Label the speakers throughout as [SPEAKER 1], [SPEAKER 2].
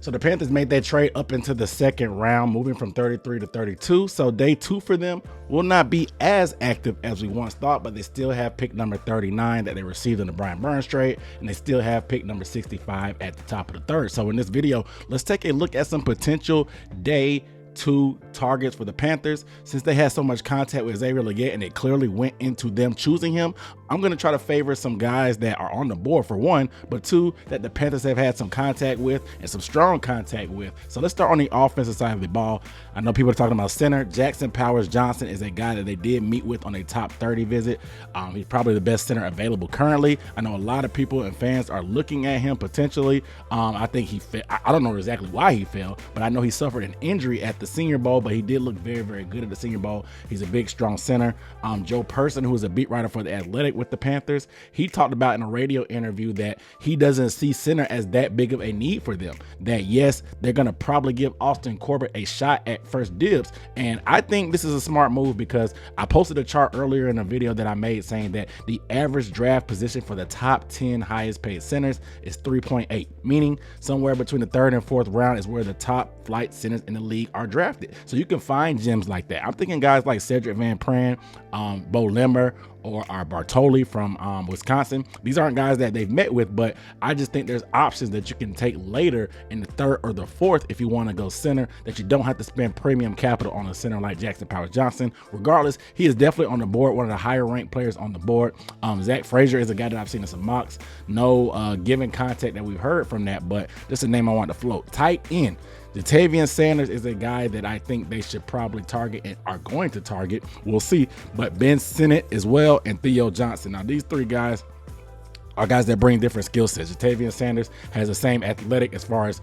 [SPEAKER 1] So the Panthers made that trade up into the second round, moving from 33 to 32. So day 2 for them will not be as active as we once thought, but they still have pick number 39 that they received in the Brian Burns trade, and they still have pick number 65 at the top of the third. So in this video, let's take a look at some potential day 2 targets for the Panthers. Since they had so much contact with Xavier Legette and it clearly went into them choosing him, I'm going to try to favor some guys that are on the board, for one, but two, that the Panthers have had some contact with and some strong contact with. So let's start on the offensive side of the ball. I know people are talking about center. Jackson Powers Johnson is a guy that they did meet with on a top 30 visit. He's probably the best center available currently. I know a lot of people and fans are looking at him potentially. I think he fell. I don't know exactly why he fell, but I know he suffered an injury at the Senior Bowl, but he did look very, very good at the Senior Bowl. He's a big, strong center. Joe Person, who is a beat writer for The Athletic with the Panthers, he talked about in a radio interview that he doesn't see center as that big of a need for them. That yes, they're going to probably give Austin Corbett a shot at first dibs. And I think this is a smart move because I posted a chart earlier in a video that I made saying that the average draft position for the top 10 highest paid centers is 3.8, meaning somewhere between the 3rd and 4th round is where the top flight centers in the league are drafted. So you can find gems like that. I'm thinking guys like Cedric Van Pran, Bo Limmer, or our Bartoli from Wisconsin. These aren't guys that they've met with, but I just think there's options that you can take later in the 3rd or the 4th if you want to go center, that you don't have to spend premium capital on a center like Jackson Powers Johnson. Regardless, he is definitely on the board, one of the higher ranked players on the board. Zach Frazier is a guy that I've seen in some mocks. No given contact that we've heard from that, but just a name I want to float. Tight end. Ja'Tavion Sanders is a guy that I think they should probably target and are going to target. We'll see. But Ben Sinnott as well and Theo Johnson. Now, these 3 guys are guys that bring different skill sets. Ja'Tavion Sanders has the same athletic as far as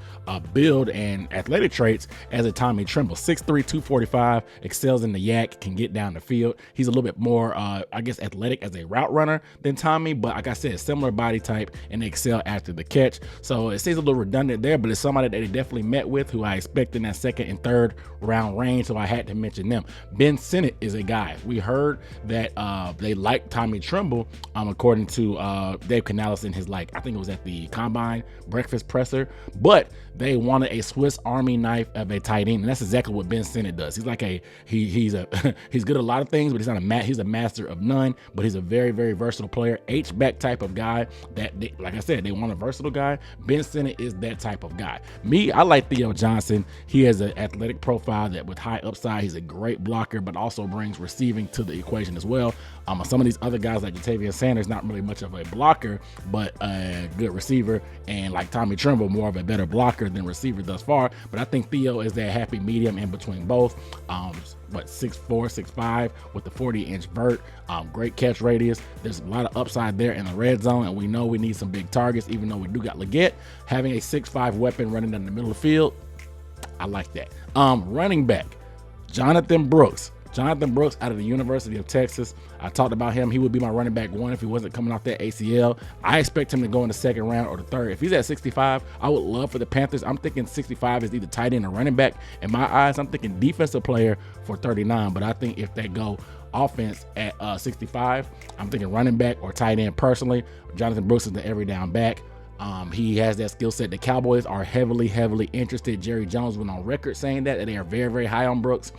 [SPEAKER 1] build and athletic traits as a Tommy Tremble. 6'3", 245, excels in the yak, can get down the field. He's a little bit more, I guess, athletic as a route runner than Tommy, but like I said, similar body type and they excel after the catch. So it seems a little redundant there, but it's somebody that they definitely met with who I expect in that 2nd and 3rd round range, so I had to mention them. Ben Sinnott is a guy. We heard that they like Tommy Tremble, according to Dave Canales in his, I think it was at the Combine breakfast presser, but they wanted a Swiss Army knife of a tight end, and that's exactly what Ben Sinnott does. He's like he's good at a lot of things, but he's a master of none. But he's a very, very versatile player, H-back type of guy. Like I said, they want a versatile guy. Ben Sinnott is that type of guy. I like Theo Johnson. He has an athletic profile that with high upside. He's a great blocker, but also brings receiving to the equation as well. Some of these other guys like Ja'Tavion Sanders, not really much of a blocker, but a good receiver, and like Tommy Tremble, more of a better blocker than receiver thus far. But I think Theo is that happy medium in between both. 6'4", 6'5", with the 40-inch vert, great catch radius. There's a lot of upside there in the red zone, and we know we need some big targets, even though we do got Legette. Having a 6'5" weapon running down the middle of the field, I like that. Running back, Jonathan Brooks out of the University of Texas. I talked about him. He would be my running back 1 if he wasn't coming off that ACL. I expect him to go in the 2nd round or the 3rd. If he's at 65, I would love for the Panthers. I'm thinking 65 is either tight end or running back. In my eyes, I'm thinking defensive player for 39, but I think if they go offense at 65, I'm thinking running back or tight end personally. Jonathan Brooks is the every down back. He has that skill set. The Cowboys are heavily interested. Jerry Jones went on record saying that they are very, very high on Brooks.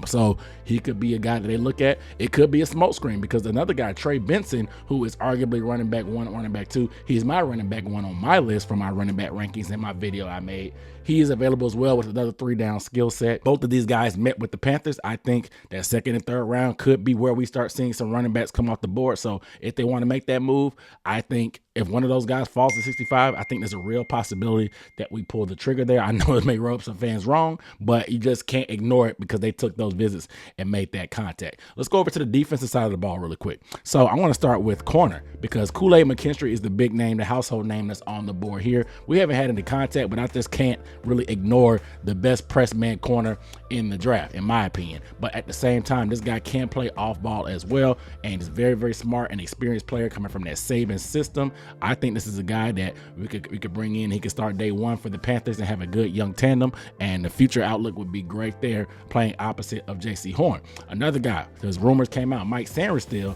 [SPEAKER 1] So he could be a guy that they look at. It could be a smokescreen because another guy, Trey Benson, who is arguably running back 1, running back 2, he's my running back 1 on my list for my running back rankings in my video I made. He is available as well with another 3-down skill set. Both of these guys met with the Panthers. I think that 2nd and 3rd round could be where we start seeing some running backs come off the board. So if they want to make that move, I think if one of those guys falls to 65, I think there's a real possibility that we pull the trigger there. I know it may rub some fans wrong, but you just can't ignore it because they took those visits and made that contact. Let's go over to the defensive side of the ball really quick. So I want to start with corner because Kool-Aid McKinstry is the big name, the household name that's on the board here. We haven't had any contact, but I just can't really ignore the best press man corner in the draft, in my opinion. But at the same time, this guy can play off ball as well, and is very, very smart and experienced player coming from that Saban system. I think this is a guy that we could bring in. He could start day 1 for the Panthers and have a good young tandem, and the future outlook would be great there, playing opposite of J.C. Horn. Another guy, because rumors came out, Mike Sainristil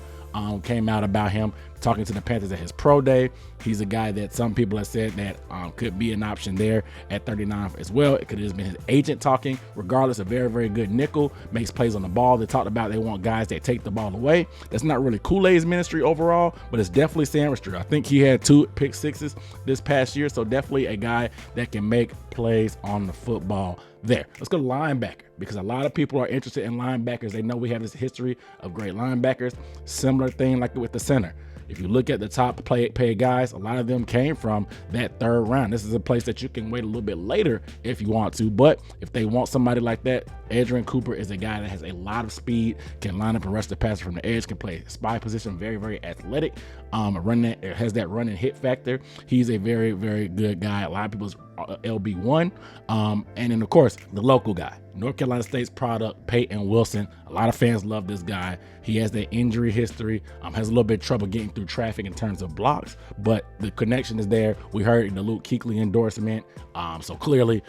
[SPEAKER 1] came out about him talking to the Panthers at his pro day. He's a guy that some people have said that could be an option there at 39 as well. It could have just been his agent talking. Regardless, a very, very good nickel, makes plays on the ball. They talked about they want guys that take the ball away. That's not really Kool-Aid's ministry overall, but it's definitely Sam's. I think he had 2 pick sixes this past year, so definitely a guy that can make plays on the football there. Let's go to linebacker, because a lot of people are interested in linebackers. They know we have this history of great linebackers. Similar thing like with the center. If you look at the top paid guys, a lot of them came from that 3rd round. This is a place that you can wait a little bit later if you want to, but if they want somebody like that, Adrian Cooper is a guy that has a lot of speed, can line up and rush the passer from the edge, can play spy position, very, very athletic, has that run and hit factor. He's a very, very good guy. A lot of people's LB1. And then, of course, the local guy, North Carolina State's product, Peyton Wilson. A lot of fans love this guy. He has that injury history, has a little bit of trouble getting through traffic in terms of blocks, but the connection is there. We heard in the Luke Kuechly endorsement. So clearly,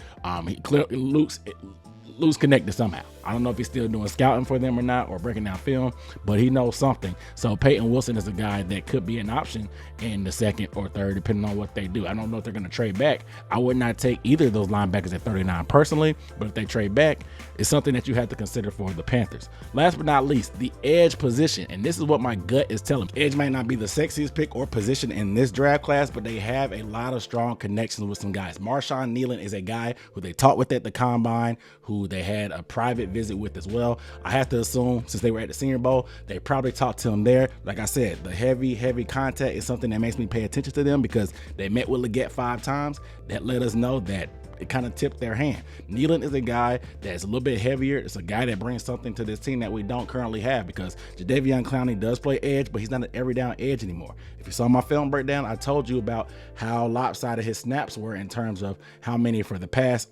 [SPEAKER 1] Luke's connected somehow. I don't know if he's still doing scouting for them or not, or breaking down film, but he knows something. So Peyton Wilson is a guy that could be an option in the 2nd or 3rd, depending on what they do. I don't know if they're going to trade back. I would not take either of those linebackers at 39 personally, but if they trade back, it's something that you have to consider for the Panthers. Last but not least, the edge position, and this is what my gut is telling me. Edge might not be the sexiest pick or position in this draft class, but they have a lot of strong connections with some guys. Marshawn Kneeland is a guy who they talked with at the combine, who they had a private visit with as well. I have to assume, since they were at the Senior Bowl, they probably talked to him there. Like I said, the heavy contact is something that makes me pay attention to them, because they met with Legette 5 times. That let us know that it kind of tipped their hand. Kneeland is a guy that's a little bit heavier. It's a guy that brings something to this team that we don't currently have, because Jadeveon Clowney does play edge, but he's not an every down edge anymore. If you saw my film breakdown, I told you about how lopsided his snaps were in terms of how many for the pass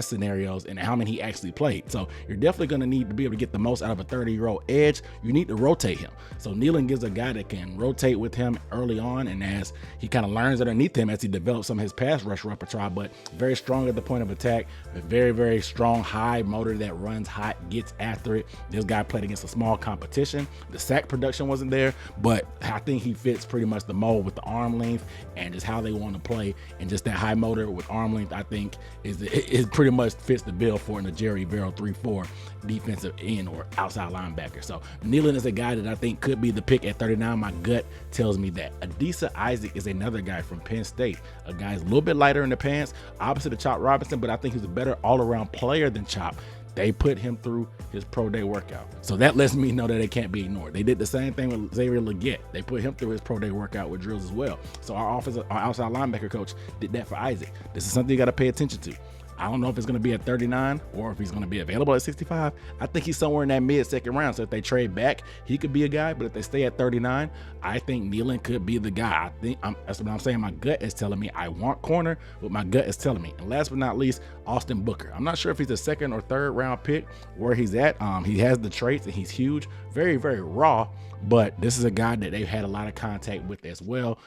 [SPEAKER 1] scenarios and how many he actually played. So you're definitely going to need to be able to get the most out of a 30-year-old edge. You need to rotate him. So Kneeland gives a guy that can rotate with him early on, and as he kind of learns underneath him as he develops some of his pass rush repertoire, but very strong at the point of attack, a very, very strong high motor that runs hot, gets after it. This guy played against a small competition. The sack production wasn't there, but I think he fits pretty much the mold with the arm length and just how they want to play, and just that high motor with arm length, I think it pretty much fits the bill for a Jerry Vero 3-4 defensive end or outside linebacker. So Kneeland is a guy that I think could be the pick at 39. My gut tells me that. Adisa Isaac is another guy from Penn State. A guy is a little bit lighter in the pants, opposite of Chop Robinson, but I think he's a better all-around player than Chop. They put him through his pro day workout. So that lets me know that it can't be ignored. They did the same thing with Xavier Legette. They put him through his pro day workout with drills as well. So our outside linebacker coach did that for Isaac. This is something you got to pay attention to. I don't know if it's going to be at 39 or if he's going to be available at 65. I think he's somewhere in that mid-second round. So if they trade back, he could be a guy. But if they stay at 39, I think Kneeland could be the guy. That's what I'm saying. My gut is telling me I want corner, but my gut is telling me. And last but not least, Austin Booker. I'm not sure if he's a 2nd or 3rd round pick where he's at. He has the traits and he's huge, very, very raw. But this is a guy that they've had a lot of contact with as well.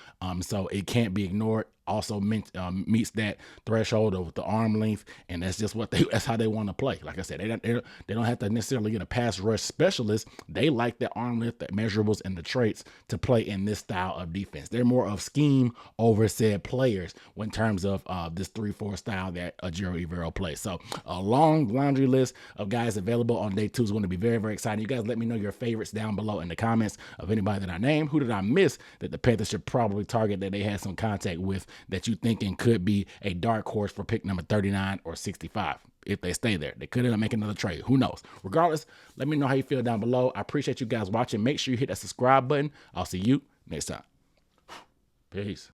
[SPEAKER 1] So it can't be ignored. Also meets that threshold of the arm length, and that's just that's how they want to play. Like I said, they don't have to necessarily get a pass rush specialist. They like the arm length, the measurables, and the traits to play in this style of defense. They're more of scheme over said players in terms of this 3-4 style that Jerry Vero plays. So a long laundry list of guys available on day 2 is going to be very, very exciting. You guys let me know your favorites down below in the comments of anybody that I named. Who did I miss that the Panthers should probably target that they had some contact with, that you thinking could be a dark horse for pick number 39 or 65? If they stay there, they could end up making another trade. Who knows? Regardless, let me know how you feel down below. I appreciate you guys watching. Make sure you hit that subscribe button. I'll see you next time. Peace.